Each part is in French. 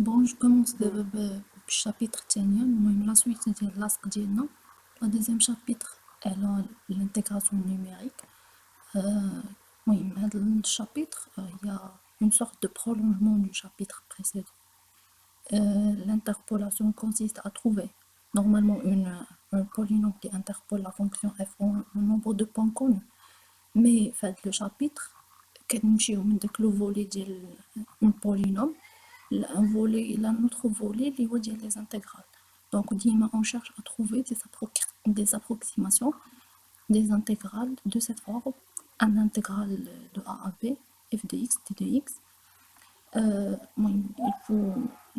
Bon, je commence بالchapitre الثاني المهم la suite ديال اللاصق ديالنا. Le deuxième chapitre elle a l'intégration numérique. المهم هذا الشابيتر il y a une sorte de prolongement du chapitre précédent. L'interpolation consiste à trouver normalement un polynôme qui interpole la fonction f en un nombre de points connus. Mais fait le chapitre كنمشيو من داك لو فولي ديال un polynôme un volet, un autre volet, les les intégrales. Donc, on cherche à trouver des approximations des intégrales de cette forme, un intégral de a à b, f de x, t de x. Il faut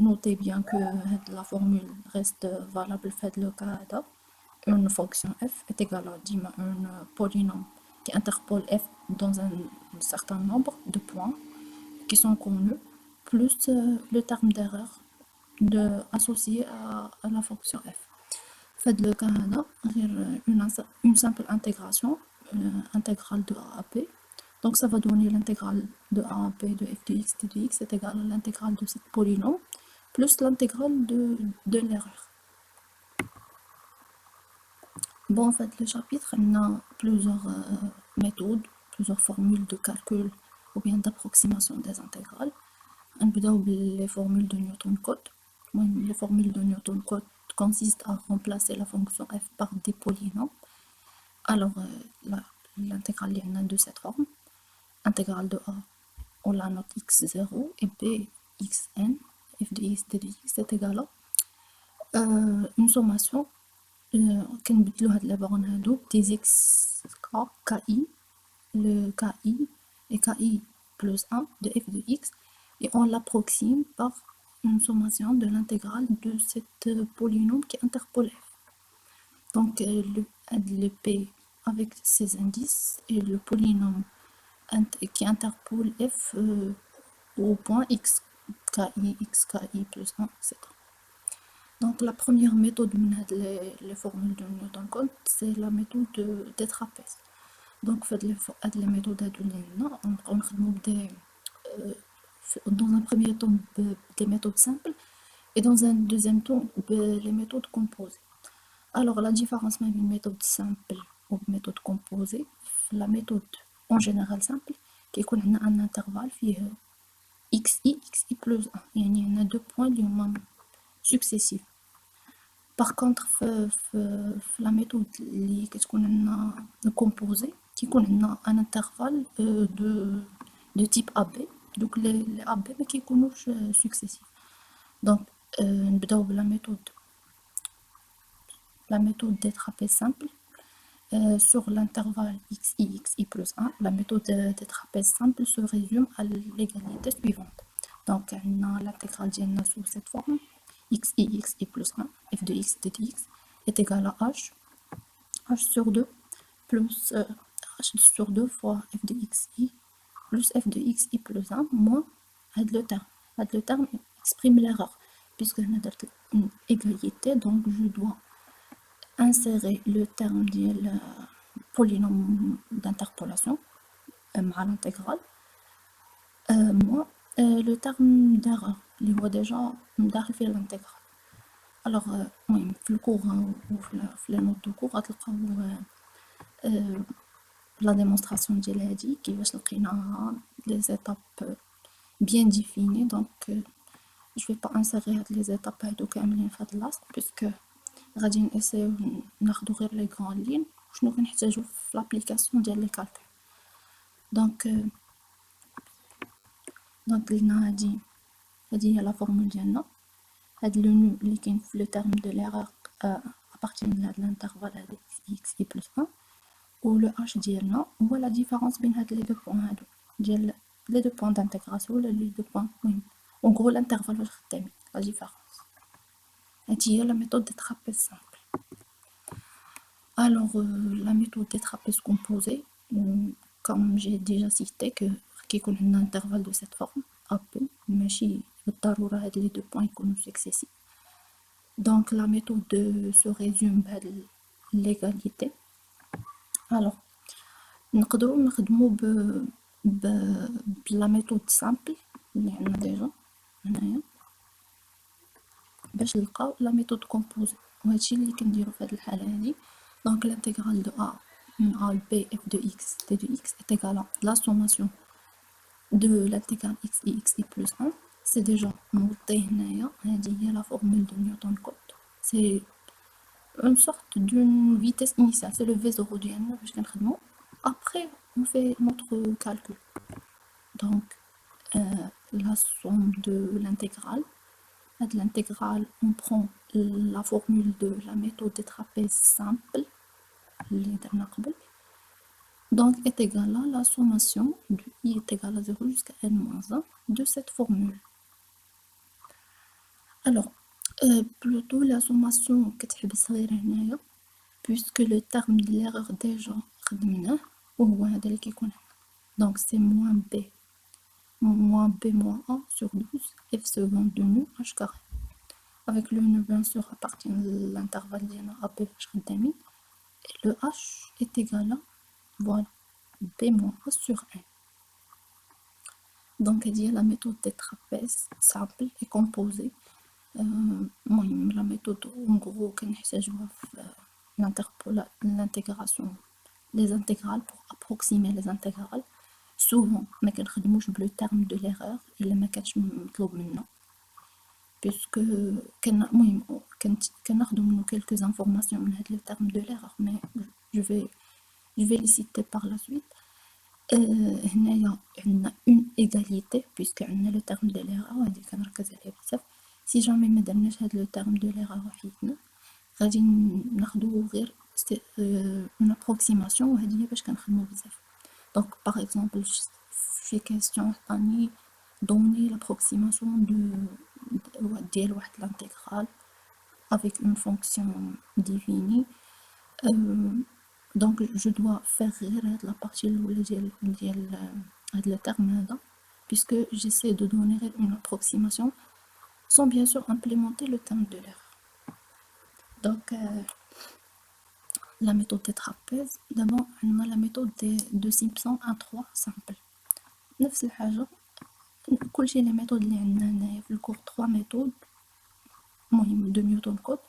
noter bien que la formule reste valable fait le cas là. Une fonction f est égale à un polynôme qui interpole f dans un certain nombre de points qui sont connus, plus le terme d'erreur associé à la fonction f. Fait le cas là, une simple intégration, intégrale de a à b. Donc ça va donner l'intégrale de a à b de f de x t de x est égale à l'intégrale de cette polynôme plus l'intégrale de l'erreur. Bon, en fait, le chapitre, il a plusieurs méthodes, plusieurs formules de calcul ou bien d'approximation des intégrales. On peut les formules de Newton-Cotes. Les formules de Newton-Cotes consistent à remplacer la fonction f par des polynômes. Alors, l'intégrale est de cette forme. Intégrale de a, on la note x0 et b xn, f de x, d de x est égal à une sommation. كنبدلو هاد لي بورن هادو des x ki, le ki et ki plus 1 de f de x et on l'approxime par une sommation de l'intégrale de cette polynôme qui interpole f. Donc le p avec ses indices et le polynôme qui interpole f au point x ki plus 1, etc. Donc la première méthode les formules de Newton-Cotes, c'est la méthode des trapèzes. Donc les méthodes on dans un premier temps des méthodes simples et dans un deuxième temps les méthodes composées. Alors la différence entre une méthode simple ou une méthode composée, la méthode en général simple qui connaît un intervalle xi plus 1, il y a 2 points du même successifs. Par contre, la méthode composée, qui a un intervalle de type AB, donc les AB qui connaissent successifs. Donc, la méthode des trapèzes simples sur l'intervalle xi plus 1. La méthode des trapèzes simples se résume à l'égalité suivante. Donc, on a l'intégrale sous cette forme. xi plus 1, f de x, t de x est égal à h sur 2 plus h sur 2 fois f de xi plus f de xi plus 1 moins le terme. Le terme exprime l'erreur puisque on a une égalité, donc je dois insérer le terme de polynôme d'interpolation à l'intégrale moins le terme d'erreur اللي هو déjà داخل في الانتجرال. alors المهم في الكور وفي لي نوت دو كور غتلقاو la démonstration ديال هادي كيفاش لقينا les étapes bien définies. donc je vais pas insérer هاد les étapes هادو كاملين في هاد اللاصق puisque غادي نسيو ناخدو غير لي غران لين شنو كنحتاجو في لابليكاسيون ديال لي كالكول. donc لنا هادي هي لا فورمول ديالنا. هاد لو نو اللي كاين في لو تيرم دو ليرور appartient لهاد الانترفال هادي xi plus 1 و لو h ديالنا هو لا ديفيرونس بين هاد لي دو بوين هادو ديال لي دو بوين دانتيغراسيون ولا لي دو بوين. المهم اون غرو الانترفال فاش خدامين لا ديفيرونس. هادي هي لا ميثود دي ترابيز سامبل. alors la méthode des trapèzes composés, comme j'ai déjà cité que كيكون عندنا intervalle de cette forme AB ماشي بالضرورة هاد les deux points يكونوا successifs. donc la méthode se résume بهاد l'égalité. alors نقدروا نخدموا بلا méthode simple اللي عندنا déjà هنايا باش نلقاو لا ميثود كومبوزي، وهادشي اللي كنديرو في هاد الحالة هادي. دونك l'intégrale de a من a ل b f de x t de x est égale à la sommation de l'intégrale x et x i plus 1. c'est déjà نوضيه هنايا، هادي هي la formule de Newton Code. c'est une sorte d'une vitesse initiale, c'est le v0 ديالنا باش كنخدمو. après on fait notre calcul. donc la somme de l'intégrale. De l'intégrale, on prend la formule de la méthode des trapèzes simples, donc est égale à la sommation de i est égale à 0 jusqu'à n-1 de cette formule. alors plutôt la sommation كتحبس غير هنايا puisque le terme de l'erreur déjà خدمناه وهو هذا اللي كيكون هنا. donc c'est moins b moins a sur 12 f seconde de nu h carré. avec le nu bien sûr appartient à l'intervalle ديالنا AB فاش خدامين, et le h est égal à voilà b moins a sur n. donc هذه هي la méthode des trapèzes simple et composée. المهم la méthode en gros كنحتاجوها في l'intégration les intégrales pour approximer les intégrales. souvent ما كنخدموش بلو terme de l'erreur الا ما كانش مطلوب منا, puisque المهم كناخدو منو quelques informations من هاد le terme de l'erreur, mais je vais les citer par la suite. هنايا عندنا une égalité puisque عندنا le terme de l'erreur وهادي كنركز عليها بزاف. si jamais ما درناش هاد le terme de l'erreur وحيدنا غادي ناخدو غير une approximation وهادي هي باش كنخدمو بزاف. donc par exemple في question عطاني donner l'approximation ديال واحد l'intégrale avec une fonction définie. donc je dois faire غير هاد la partie الأولى ديال هاد le terme هذا, puisque j'essaie de donner une approximation sans bien sûr implémenter le terme de l'erreur. donc la méthode des trapèzes, d'abord on a la méthode de Simpson A3 simple. نفس الحاجة كلشي لي ميثود اللي عندنا هنايا في الكور 3 ميثود مهم de Newton Code.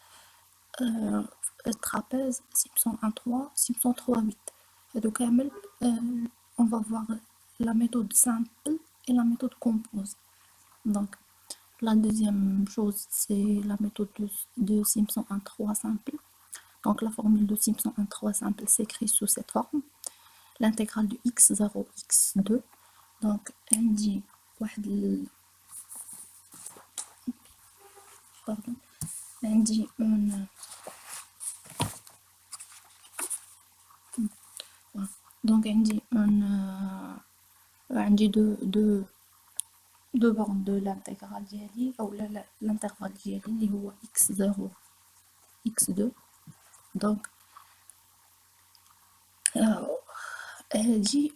trapèze, Simpson 1-3, Simpson 3-8. هادو كامل on va voir la méthode simple et la méthode composée. donc la deuxième chose c'est la méthode de Simpson 1-3 simple. donc la formule de Simpson 1-3 simple s'écrit sous cette forme. l'intégrale de x0 x2. donc عندي واحد pardon عندي donc عندي deux bornes de l'intégrale ديالي او l'intervalle ديالي اللي هو x0 x2. donc هادي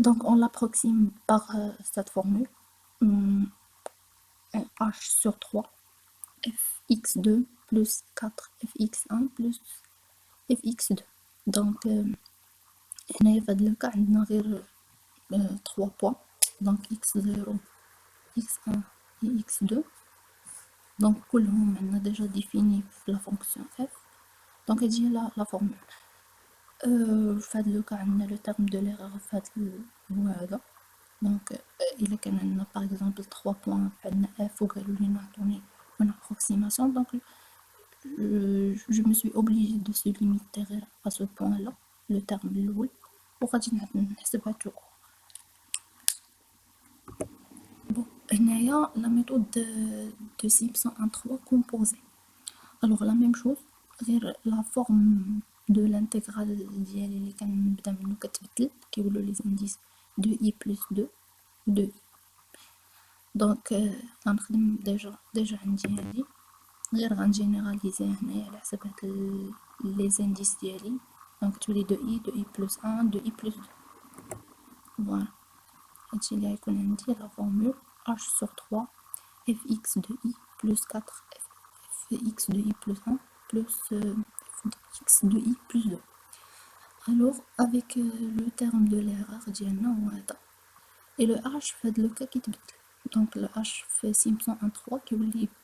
donc on l'approxime par cette formule h sur 3 fx2 plus 4 fx1 plus fx2. donc هنايا في هاد الكا عندنا غير 3 points donc x0 x1 et x2. donc كلهم عندنا déjà définis في la fonction f. donc هادي هي la formule. في هاد الكا عندنا le terme de l'erreur في هاد هو هذا. donc إلا كان عندنا par exemple 3 points عندنا f وقالوا لينا عطوني une approximation, donc je me suis obligée de se limiter à ce point là le terme الأول وغادي نحسبها tout court. bon هنايا la méthode de Simpson 1-3 composée. alors la même chose غير la forme de l'intégrale ديالي اللي كنبدا منو كتبدل كيولوا لي indices de i plus 2 de i. donc غنخدم ديجا عندي هادي غير غنجينيراليزي هنايا على حسب هاد لي indices ديالي. donc تولي de i plus 1 de i plus 2. voilà هادشي اللي غيكون عندي la formule h sur 3 fx de i plus 4 fx de i plus 1 plus fx de i plus 2. alors avec le terme de l'erreur ديالنا هو هذا, et le h في هاد لو كا كيتبدل Donc le H fait Simpson en 3 qui est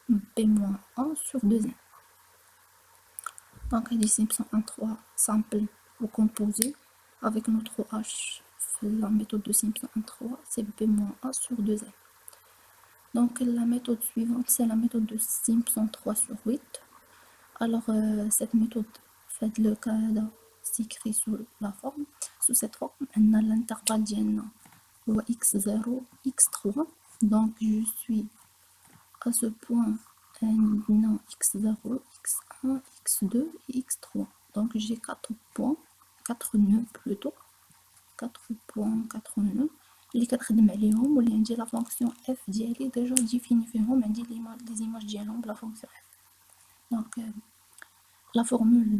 B-1 sur 2n. Donc il dit Simpson en 3 simple ou composé avec notre H. La méthode de Simpson en 3 c'est B-1 sur 2n. Donc la méthode suivante c'est la méthode de Simpson 3 sur 8. Alors cette méthode fait le cas s'écrit sous cette forme on a l'intervalle ديالنا هو x0 x3. donc je suis à ce point عندنا x0 x1 x2 et x3. donc j'ai 4 points 4 nœuds plutôt 4 points 4 nœuds اللي كنخدم عليهم واللي عندي لا فونكسيون f ديالي ديجا ديفيني فيهم عندي لي زيماج ديالهم بلا فونكسيون f. donc la formule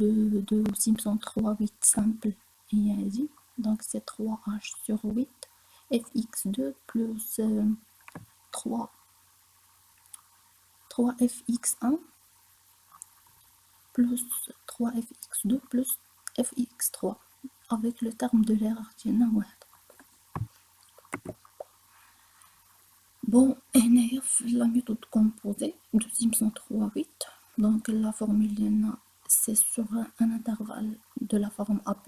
de Simpson 3-8 simple est dit. Donc c'est 3h sur 8 fx2 plus 3fx1 plus 3fx2 plus fx3 avec le terme de l'erreur ديالنا واحد. Bon, هنايا في la méthode composée de Simpson 3-8 donc la formule ديالنا c'est sur un intervalle de la forme AP.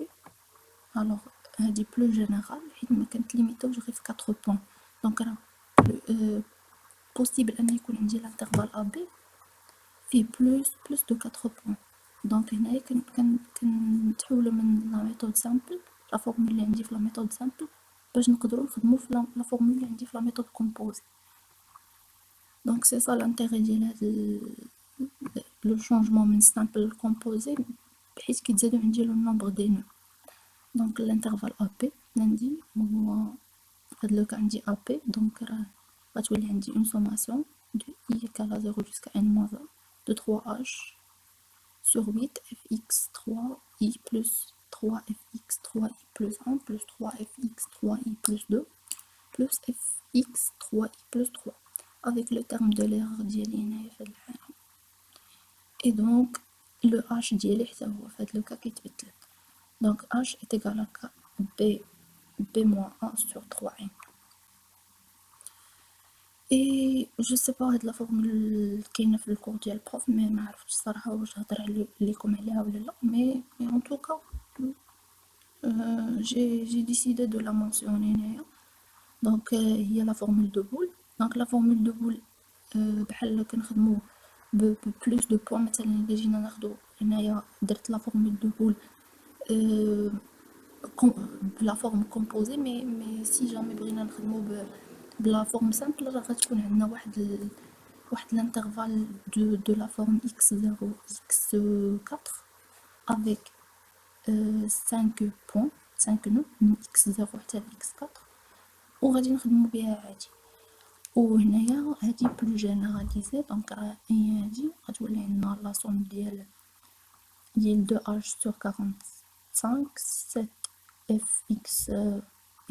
alors elle est plus générale حيت ما كانت ليميتوش غير في 4 points. donc راه possible ان يكون عندي l'intervalle AB فيه plus de 4 points. donc هنايا كنتحولوا من la méthode simple la formule اللي عندي في la méthode simple باش نقدروا نخدموا في la formule اللي عندي في la méthode composée. donc c'est ça l'intérêt ديال le changement من simple composé بحيث كيتزادوا عندي le nombre des nœuds. donc l'intervalle AP عندي هو في هاد لو كا عندي AP donc راه غتولي عندي une sommation de i égale à 0 jusqu'à n moins 1 de 3h sur 8 fx3i plus 3fx3i plus 1 plus 3fx3i plus 2 plus fx3i plus 3 avec le terme de l'erreur ديالي هنايا في هاد الحالة. et donc le h ديالي حتى هو في هاد لو كا كيتبدل. donc h est égal à b-1 sur 3n. et je sais pas هاد لا فورمول كاينه في الكور ديال البروف مي ما عرفتش الصراحه واش هضر لكم عليها ولا لا مي en tout cas j'ai décidé de la mentionner هنايا. donc هي la formule de Boole. donc la formule de Boole بحال كنخدمو بلوس دو بوان مثلا الا جينا ناخدو هنايا درت لا فورمول دو بول بلا فورم كومبوزي مي سي جامي بغينا نخدمو بلا فورم سامبل راه غتكون عندنا واحد الانترفال دو لا فورم x0 x4 avec 5 points 5 nœuds من x0 حتى ل x4 وغادي نخدمو بها عادي. وهنايا هادي بلو جينيراليزي دونك راه هي هادي غتولي عندنا لا سوم ديال 2h sur 45 7 fx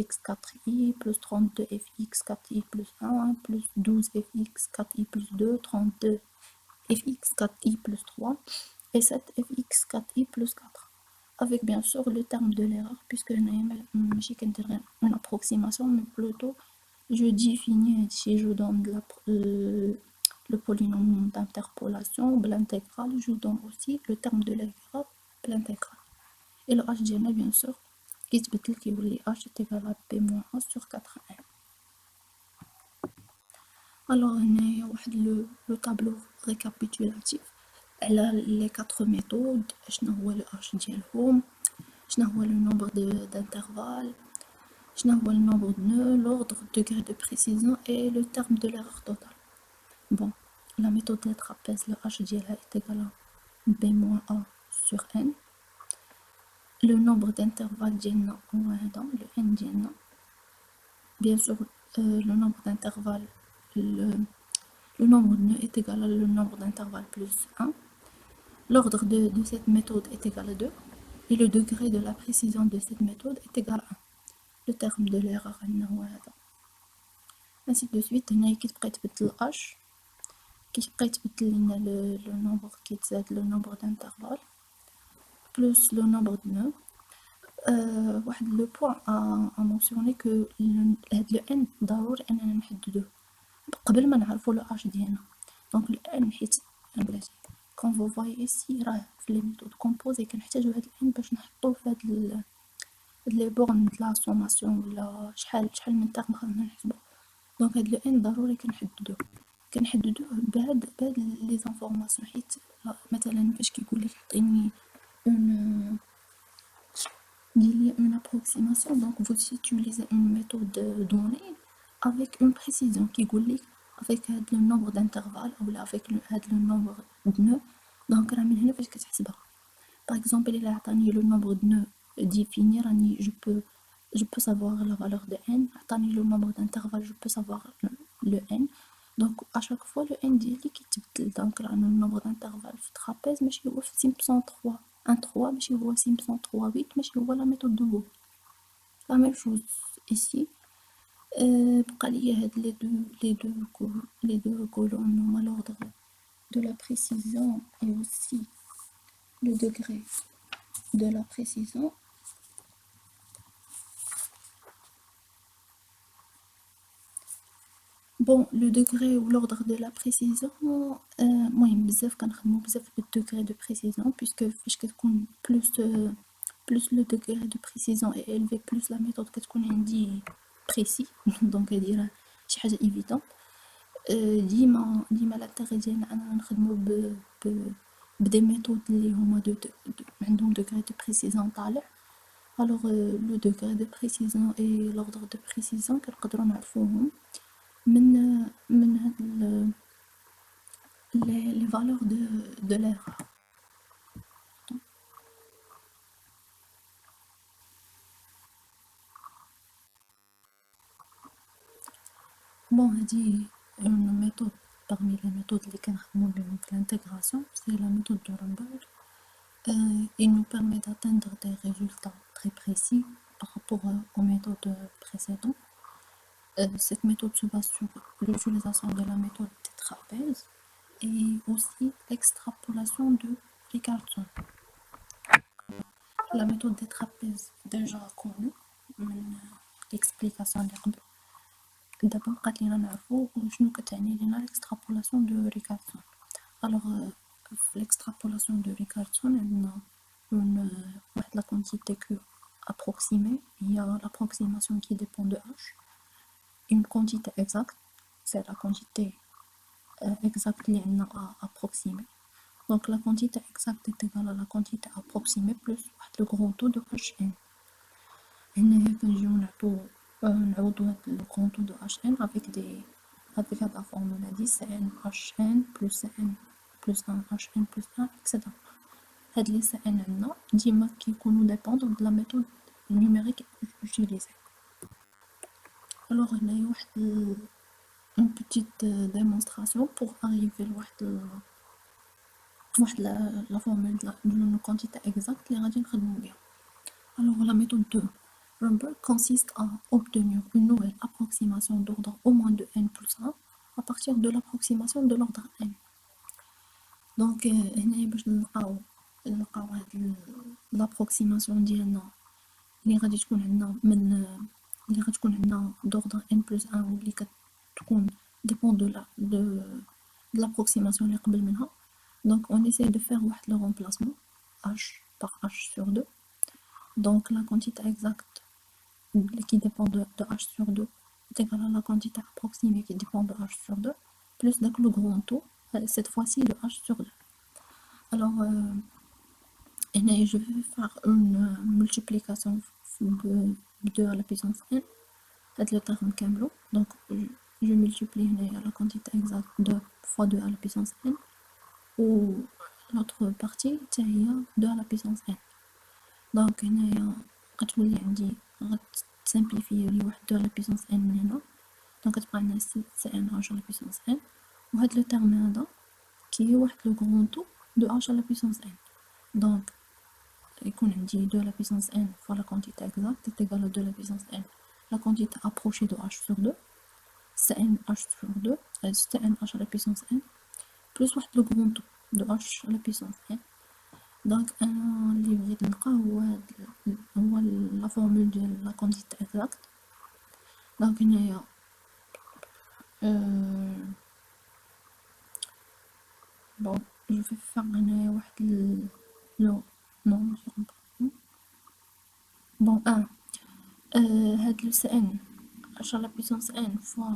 x4i plus 32 fx4i plus 1 plus 12 fx4i plus 2 32 fx4i plus 3 et 7 fx4i plus 4 avec bien sûr le terme de l'erreur puisque ماشي كندير غير une approximation mais plutôt je définis si je donne le polynôme d'interpolation l'intégrale je donne aussi le terme de l'erreur l'intégrale et le h ديالنا bien sûr كيتبدل كيولي h est égal à b-1 sur 4n. alors هنايا واحد لو طابلو récapitulatif على les 4 méthodes شنو هو le h ديالهم شنو هو le nombre d'intervalles شنو هو le nombre de nœuds l'ordre degré de précision et le terme de l'erreur totale. bon la méthode des trapèzes le h ديالها est égal à b-a sur n. le nombre d'intervalles ديالنا هو هذا le n ديالنا bien sûr le nombre d'intervalles le nombre de nœuds est égal à le nombre d'intervalles plus 1. l'ordre de cette méthode est égal à 2 et le degré de la précision de cette méthode est égal à 1. le terme de l'erreur هو هذا ainsi de suite. هنا كيتبقى يتبدل h كيتبقى يتبدل لنا le nombre كيتزاد le nombre d'intervalles plus le nombre de nœuds. واحد لو بوين à mentionner que هاد le n ضروري اننا نحددوه قبل ما نعرفو لو اش ديالنا. دونك الان حيت بلاتي كون فو فواي ايسي راه في لي ميثود كومبوزي كنحتاجو هاد الان باش نحطوه في هاد لي بورن د لا سوماسيون ولا شحال من تيرم خاصنا نحسبو. دونك هاد لو ان ضروري كنحددوه بهاد لي زانفورماسيون، حيت مثلا فاش كيقولك عطيني اون ديري une approximation, donc vous utilisez une méthode donnée avec une précision qui يقولك avec هاد le nombre d'intervalles ولا avec هاد le nombre de nœuds. donc راه من هنا فاش كتحسبها. par exemple إلا عطاني le nombre de nœuds défini راني je peux savoir la valeur de n. عطاني le nombre d'intervalles je peux savoir le n. donc à chaque fois le n ديالي كيتبدل. donc راه le nombre d'intervalles في trapèze ماشي هو في simpson 3 1 3 ماشي هو simpson 3 8 ماشي هو la méthode de Vo. la même chose ici. بقى ليا هاد les deux colonnes هما l'ordre de la précision et aussi le degré de la précision. bon le degré ou l'ordre de la précision مهم بزاف كنخدمو بزاف بالdegré de précision puisque فاش كتكون plus le degré de précision est élevé plus la méthode كتكون عندي précis. donc هادي راه شي حاجه évident. ديما لاتيغي ديالنا اننا نخدمو بدي ميثود اللي هما عندهم degré de précision طالع. alors le degré de précision et l'ordre de précision كنقدروا نعرفوهم من هاد les valeurs de l'erreur. bon هادي une méthode parmi les méthodes اللي كنخدمو بهم في l'intégration, c'est la méthode de Romberg. il nous permet d'atteindre des résultats très précis par rapport aux méthodes précédentes. Cette méthode se base sur l'utilisation de la méthode des trapèzes et aussi l'extrapolation de Richardson. La méthode des trapèzes déjà connue من l'explication اللي قبل. دابا بقات لينا نعرفو شنو كتعني لينا l'extrapolation de Richardson. alors في l'extrapolation de Richardson عندنا واحد la quantité Q approximée. il y a l'approximation qui dépend de H. une quantité exacte, c'est la quantité exacte اللي عندنا à approximer. donc la quantité exacte est égale à la quantité approximée plus واحد le grand taux de Hn. هنايا كنجيو نعوضو هاد le grand taux de Hn avec هاد la formule هادي Cn Hn plus Cn plus 1 Hn plus 1 etc. هاد لي Cn عندنا ديما كيكونو dépendre de la méthode numérique utilisée. alors هنايا واحد une petite démonstration pour arriver واحد la formule d'une quantité exacte اللي غادي نخدمو بها. alors la méthode de Romberg consiste à obtenir une nouvelle approximation d'ordre au moins de n plus 1 à partir de l'approximation de l'ordre n. donc هنايا باش نلقاو هاد l'approximation ديالنا اللي غادي تكون عندنا d'ordre n plus 1 واللي كتكون dépend de l'approximation اللي قبل منها. donc on essaie de faire واحد le remplacement h par h sur 2. donc la quantité exacte qui dépend de h sur 2 est égale à la quantité approximée qui dépend de h sur 2 plus le grand taux, cette fois-ci de h sur 2. alors je vais faire une multiplication de 2 à la puissance n. هاد le terme كاملو. donc je multiplie هنايا la quantité exacte 2 fois 2 à la puissance n و l'autre partie حتى هي 2 à la puissance n. donc هنايا غتولي عندي غتسامبليفي لي واحد 2 à la puissance n من هنا. donc كتبقى عندنا 6 Cn h à la puissance n وهاد لو terme هذا كي واحد لو grand taux de h à la puissance n. donc يكون عندي 2 à la puissance n fois la quantité exacte est égale à 2 à la puissance n la quantité approchée de h sur 2 Cn h sur 2 Cn h à la puissance n plus واحد le grand taux de h à la puissance n. donc انا اللي بغيت نلقى هو la formule ديال la quantité exacte. donc هنايا جو في فار هنايا واحد لو نو ماشي كومباريزون بون هاد لو سي ان 10 لا بيسونس ان فوا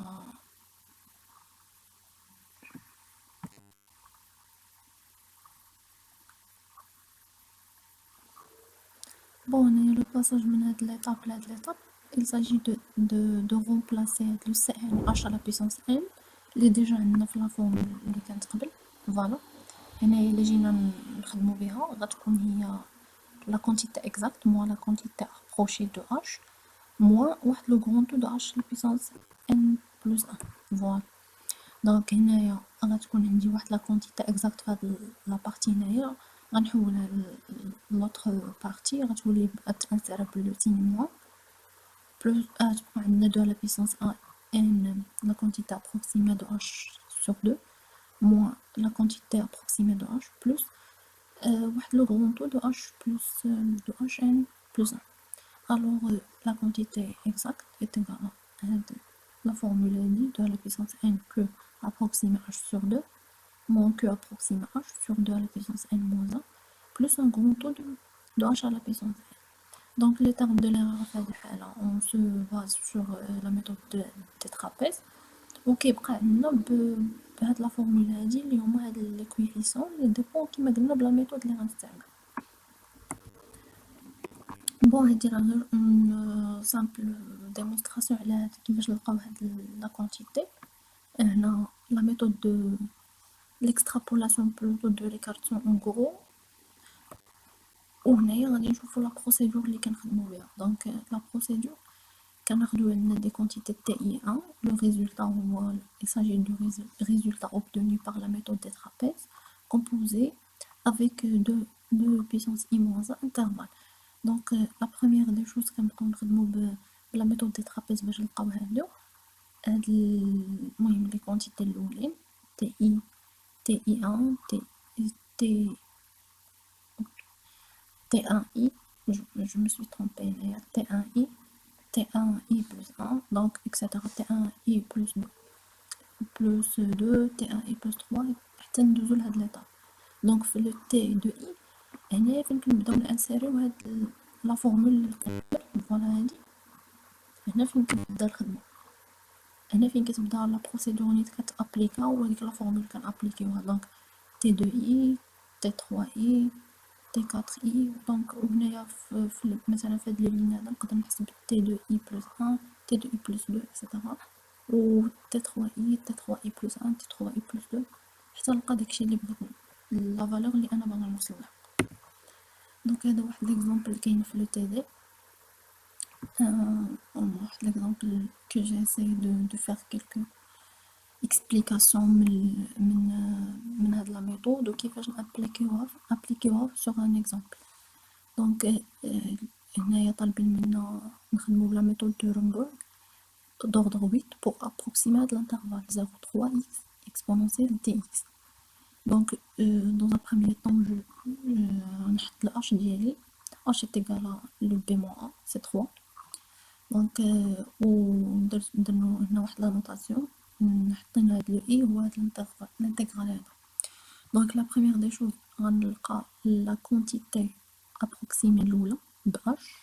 بون هنايا لو باساج من هاد ليطاب لهاد ليطاب il s'agit de remplacer هاد لو سي ان 10 لا بيسونس ان اللي ديجا عندنا في لا فورمول اللي كانت قبل فوالا هنايا اللي جينا نخدمو بيها غتكون هي لا كونتيتي اكزاكت موان لا كونتيتي ابروشي دو اش موان واحد لو غران تو دو اش لا بيسونس ان بلس ان فوالا دونك هنايا غتكون عندي واحد لا كونتيتي اكزاكت في هاد لا بارتي هنايا غنحولها لوطخ بارتي غتولي تانسيرا بلو سين موان بلوس تبقى عندنا دو على بيسونس ان لا كونتيتي ابروكسيمي دو اش سور دو موان لا كونتيتي ابروكسيمي دو اش بلوس واحد لو غران طو دو اش بلوس دو اش ان بلوس ان الوغ لا كونتيتي اكزاكت est égale à هاد la formule هادي دو على بيسونس ان كو ابروكسيمي اش سور دو moins que approxime h sur 2 à la puissance n moins 1 plus un grand taux de h à la puissance n. Donc les termes de l'erreur on se base sur la méthode des trapèzes وكيبقى عندنا بهاد لا فورمول هادي اللي هما هاد لي كويفيسيون اللي ديبون كيما قلنا بلا ميثود اللي غنستعمل بون هادي راه غير اون سامبل ديمونستراسيون على هاد كيفاش نلقاو هاد لا كونتيتي هنا لا ميثود دو l'extrapolation plutôt de l'écartation en gros وهنايا غادي نشوفو لا بروسيدور اللي كنخدمو بها دونك لا بروسيدور كناخدو عندنا دي كونتيتي تي اي 1 لو ريزولتا هو il s'agit du résultat obtenu par la méthode des trapèzes composé avec deux puissance i moins 1 intervalle donc la première des choses كنبقاو نخدمو بلا méthode des trapèzes باش نلقاو هادو هاد المهم لي كونتيتي الاولين تي اي TI1, T1I, je me suis trompée, T1I, T1I plus 1, donc etc. T1I plus 2, T1I plus 3, حتى ندوزو لهاد ليطاب. دونك في لو تي دو اي هنايا فين كنبداو نانسيريو هاد لا فورمول اللي قبل فوالا هادي هنا فين كنبدا الخدمة هنا فين كتبدا لا بروسيدور نيت كتابليكا وهاديك لا فورمول كنابليكيوها دونك T2i, T3i, T4i دونك وهنايا في مثلا في هاد لي لين هذا نقدر نحسب T2i plus 1 T2i plus 2 etc و T3i T3i plus 1 T3i plus 2 حتى نلقى داكشي اللي بغيت لا فالور اللي انا باغا نوصل لها دونك هذا واحد ليكزامبل كاين في لو تي دي واحد ليكزامبل que j'ai essayé de faire quelques explication من هاد لا ميثود وكيفاش نابليكيوها sur un exemple دونك هنايا طالبين منا نخدمو بلا ميثود دو رومبورغ d'ordre 8 pour approximer هاد l'intervalle 0,3x exponentielle dx donc dans un premier temps je نحط ل h ديالي h est égal à le b moins 1 c'est 3 donc درنا هنا واحد لا نوتاسيون حطينا هاد لو اي هو هاد الانتغرال هذا دونك لا بروميير دي شوز غنلقى لا كونتيتي ابروكسيمي الاولى ب اش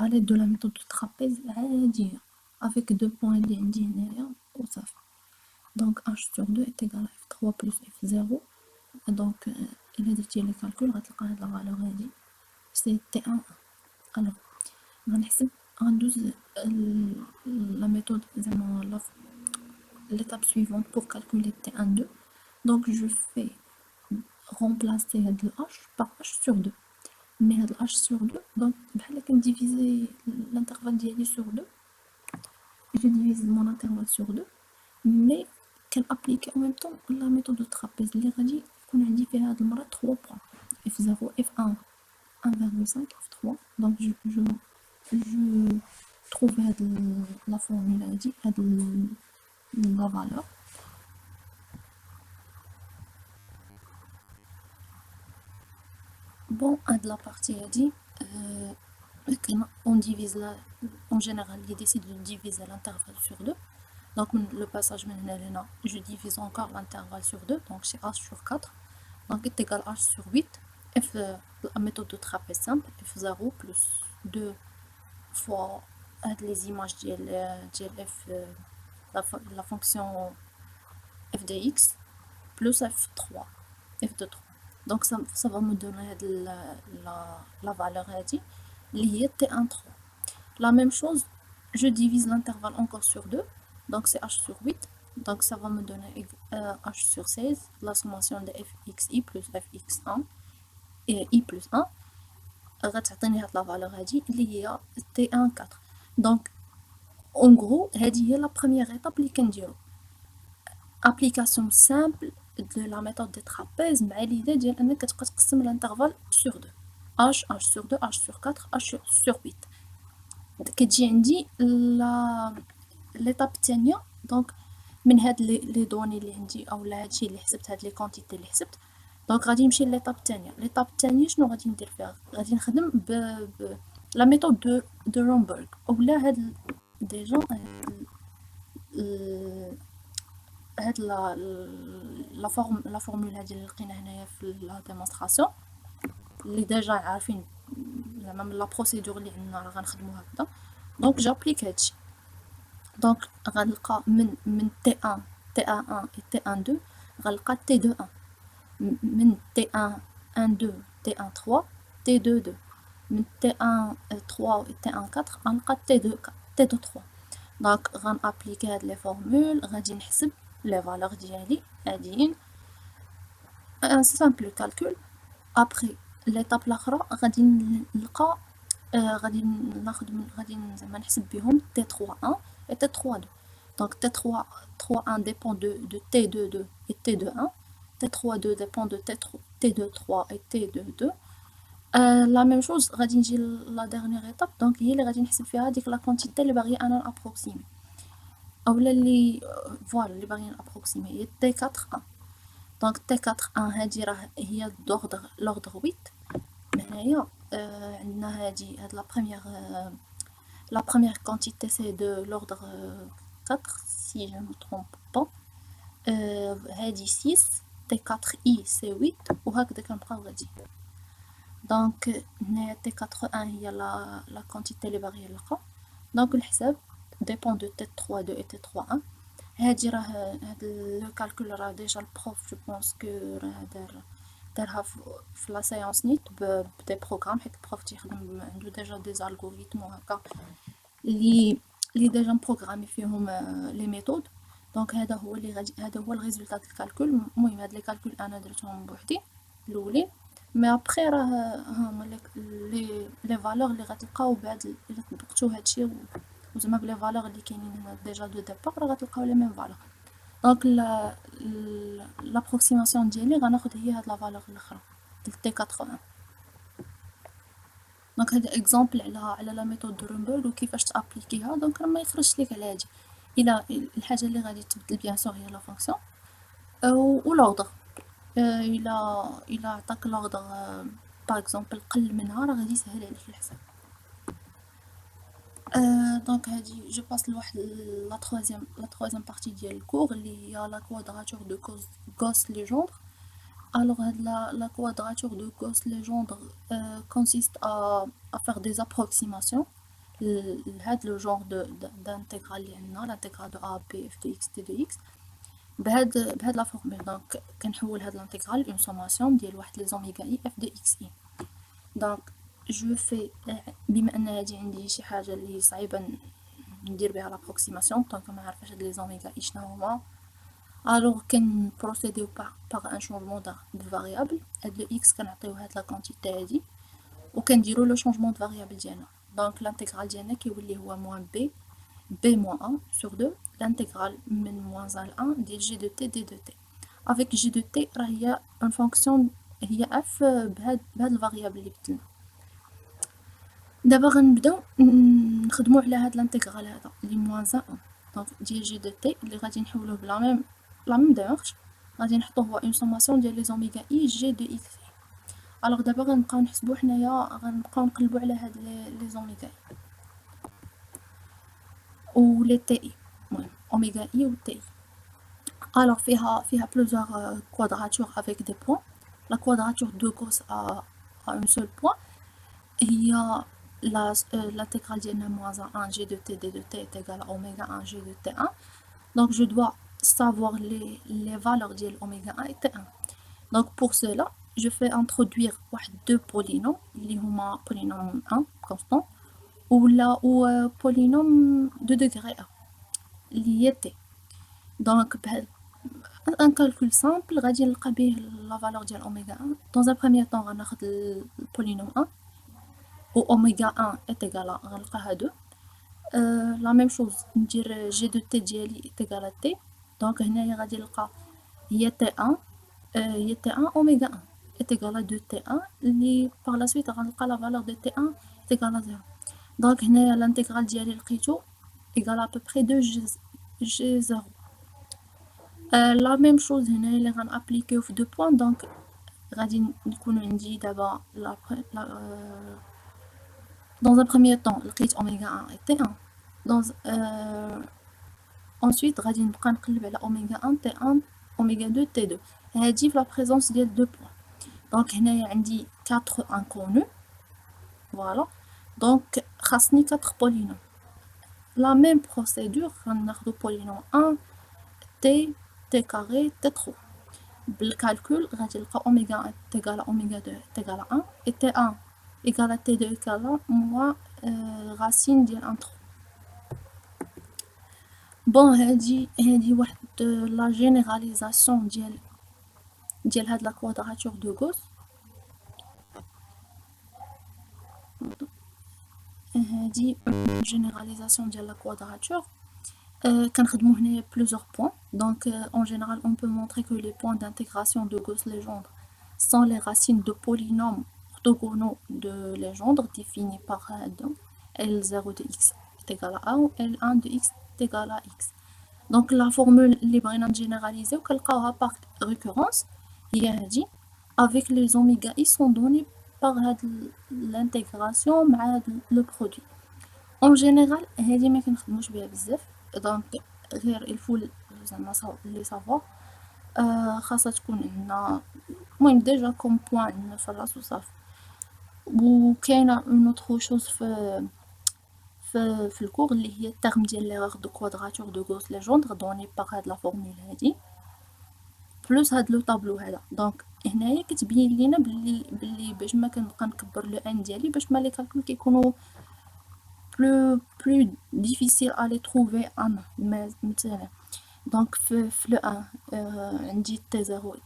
à l'aide de la méthode de trapèze عادية avec deux points اللي عندي هنايا وصافي donc h sur 2 est égal à f3 plus f0 donc إلا درتي لي كالكول غتلقى هاد لا فالور هادي سي تي 1 alors غنحسب غندوز la méthode زعما l'étape suivante pour calculer T12 donc je fais remplacer le h par h sur 2 mais le h sur 2 donc بحال كنديفيزي l'intervalle ديالي sur 2 je divise mon intervalle sur 2 mais كنابليكي en même temps la méthode de trapèze اللي غادي يكون عندي فيها هاد المرة 3 points f0 f1 1,5 f3 donc je trouve la formule هادي هاد la valeur bon هاد la partie هادي on divise en général il décide de diviser l'intervalle sur 2 Donc le passage من هنا لهنا je divise encore l'intervalle sur 2 donc c'est h sur 4 donc est égal à h sur 8 f la méthode de trapèze simple f0 plus 2 fois les images ديال f la fonction f de x plus f3 f de 3 donc ça va me donner la valeur هذه اللي هي t1 3 la même chose je divise l'intervalle encore sur 2 donc c'est h sur 8 donc ça va me donner h sur 16 la sommation de fxi plus fx1 et i plus 1 غتعطيني هاد لا فالور هادي اللي هي t1 4 donc en gros هادي هي la première étape اللي كنديرو application simple de la méthode des trapèzes مع l'idée ديال انك كتبقى تقسم l'intervalle sur 2 h sur 2 h sur 4 h sur 8 كتجي عندي ليطاب الثانيه دونك من هاد لي دوني اللي عندي او هادشي اللي حسبت هاد لي كونتيتي اللي حسبت دونك غادي نمشي لليطاب الثانيه شنو غادي ندير فيها غادي نخدم لا ميثود دو رومبرغ اولا هاد ديجا هاد لا فورمول هادي اللي لقينا هنايا في لا ديمونستراسيون اللي ديجا عارفين زعما من لا بروسيدور اللي عندنا راه غنخدمو هكذا دونك جابليك هادشي دونك غنلقى من T1 T1 et T1 2 غنلقى T2 1 من T1 1 2 T1 3 T2 2 من T1 3 et T1 4 غنلقى T2 3 دونك غنابليكي هاد لي فورمول غادي نحسب لي فالور ديالي هاديين ان سامبل كالكول ابري ليطاب الاخرى غادي نلقى غادي زعما نحسب بهم T3 1 et T3 2 donc T3 1 dépend de T2 2 et T2 1 T3 2 dépend de T2 3 et T2 2 la même chose غادي نجي لا dernière étape donc هي اللي غادي نحسب فيها ديك لا كونتيتي اللي باغي انا ابروكسيمي اولا اللي فوالا اللي باغي ابروكسيمي هي T4 1 donc T4 1 هادي راه هي l'ordre 8 هنايا عندنا هاد la première quantité c'est de l'ordre 4 si je ne me trompe pas هادي 6 T4i c'est 8 وهكذا كنبقاو غادي دونك هنايا T4 1 هي la quantité اللي باغي نلقى دونك الحساب dépend de T3 2 et T3 1 هادي راه هاد لو كالكول راه ديجا البروف جو بونس كو راه دارها في لا سيونس نيت بدي بروغرام حيت البروف تيخدم عنده ديجا دي زالغوريثم وهكا اللي ديجا مبروغرامي فيهم لي ميثود دونك هذا هو الريزولطا ديال الكالكول المهم هاد لي كالكول انا درتهم بوحدي الاولين مي ابري راه هما لي فالور اللي غتلقاو بعد الا طبقتو هادشي وزعما بلي فالور اللي كاينين هنا ديجا دو ديبار راه غتلقاو لي ميم فالور دونك لابروكسيماسيون ديالي غناخد هي هاد لا فالور الاخرى ديال تي 80 دونك هذا اكزامبل على لا ميثود دو رومبرغ وكيفاش تابليكيها دونك راه ما يخرجش ليك على هادي الى الحاجه اللي غادي تبدل بيان سور هي لا فونكسيون و لوردر الى عطاك لوردر باغ اكزومبل قل منها راه غادي يسهل عليك الحساب دونك هادي جو باس لواحد لا troisième partie ديال الكور اللي هي لا كوادراتور دو غوس ليجوندر alors la quadrature de Gauss-Legendre consiste à faire des approximations le genre d'intégrale l'intégrale de a b f de x t de x بهاد la formule donc كنحول هاد l'intégrale une sommation ديال واحد les oméga i f de x i donc je fais بما ان هادي عندي شي حاجه اللي صعيبه ندير بها l'approximation دونك ما عارفاش هاد les oméga i شنو هما alors كنبروسيديو par un changement de variable هاد le x كنعطيو هاد la quantité هادي وكنديرو لو changement de variable ديالنا donc l'intégrale ديالنا كيولي هو moins b moins 1 sur 2 l'intégrale من moins 1 ل 1 ديال g de t d de t avec g de t راه هي une fonction هي f بهاد الفاريابل اللي بدلنا دابا غنبداو نخدمو على هاد الانتيغرال هذا اللي moins 1 دونك ديال g de t اللي غادي نحولوه بلا ميم ديمارش غادي نحطوه هو اون سوماسيون ديال لي اوميغا اي جي دو اكس الوغ دابا غنبقاو نحسبو حنايا غنبقاو نقلبو على هاد لي اوميغا اي و لي تي اي المهم oméga I ou TI. Alors فيها plusieurs quadratures avec des points. La quadrature de Gauss a un seul point. Il y a l'intégrale ديالنا moins 1 G de T D de T est égal à oméga 1 G de T1. Donc je dois savoir les valeurs de oméga 1 et T1. Donc pour cela, je fais introduire deux polynômes اللي هما polynôme 1 constant ou polynôme de degré 1 اللي هي T. Donc un calcul simple غادي نلقى به la valeur ديال oméga 1. Dans un premier temps غناخد le polynôme 1 où oméga 1 est égal à غنلقاها 2. La même chose ندير G de T ديالي est égal à T. Donc هنايا غادي نلقى هي T1 هي T1 oméga 1 est égal à 2T1 اللي par la suite غنلقى la valeur de T1 est égal à 0. Donc هنايا l'intégrale ديالي لقيتو égal à peu près 2G0. La même chose هنايا اللي غنابليكيو في 2 points. donc غادي نكون عندي دابا dans un premier temps لقيت oméga 1 et T1. Ensuite غادي نبقى نقلب على oméga 1 T1 oméga 2 T2. هادي في la présence ديال 2 points. donc هنايا عندي 4 inconnus. voilà. donc خاصني 4 polynômes. la même procédure غناخدو polynôme 1 T carré T3. بالcalcul غادي نلقى oméga 1 est égal à oméga 2 est égal à 1 et T1 égal à T2 égal à moins racine ديال 1 3. bon هادي واحد la généralisation ديال هاد la quadrature de Gauss. هادي généralisation ديال la quadrature. كنخدمو هنايا plusieurs points. donc en général on peut montrer que les points d'intégration de Gauss-Legendre sont les racines de polynômes orthogonaux de Legendre définis par L0 de x est égal à 1 ou L1 de x est égal à x. donc la formule اللي بغينا نجينيراليزيو كنلقاوها par récurrence هي هادي avec les oméga i sont donnés par l'intégration مع le produit. en général هادي ما كنخدموش بها بزاف. donc غير الفو زعما لي سافوار خاصها تكون عندنا المهم ديجا كوم بوين عندنا في الراس وصافي. وكاينه اون اوتر شوز في الكور اللي هي الترم ديال ليغور دو كوادراتور دو غوس ليجوندر دوني باغ هاد لا فورمول هادي بلوس هاد لو طابلو هذا. دونك هنايا كتبين لينا بلي باش ما كنبقى نكبر لو ان ديالي باش ما لي كالكول كيكونوا plus difficile à les trouver مثلا. donc في le 1 عندي T0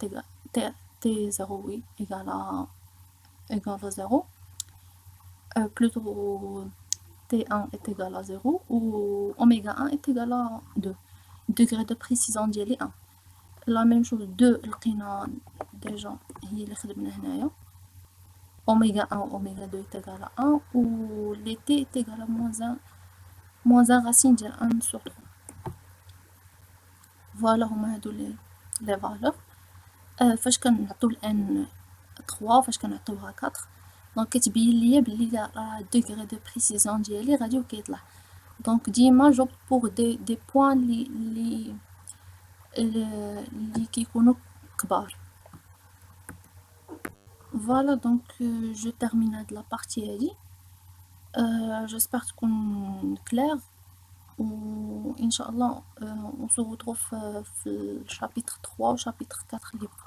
T0 oui égale à 0 plutôt T1 est égal à 0 ou oméga 1 est égal à 2. degré de précision ديالي 1. la même chose 2 لقينا déjà هي اللي خدمنا هنايا oméga 1 ou oméga 2 est égal à 1 ou les t est égal à moins 1 racine de 1 sur 3. voilà هما هادو les valeurs. فاش كنعطيو n 3 فاش كنعطيوها 4 دونك كتبين ليا بلي لا degré de précision ديالي غادي وكيطلع. دونك ديما جوبت بوغ دي بوين اللي كيكونوا كبار. voilà donc je termine de la partie هادي. j'espère تكون clair و ان شاء الله on se retrouve في chapitre 3 و chapitre 4 اللي بقى.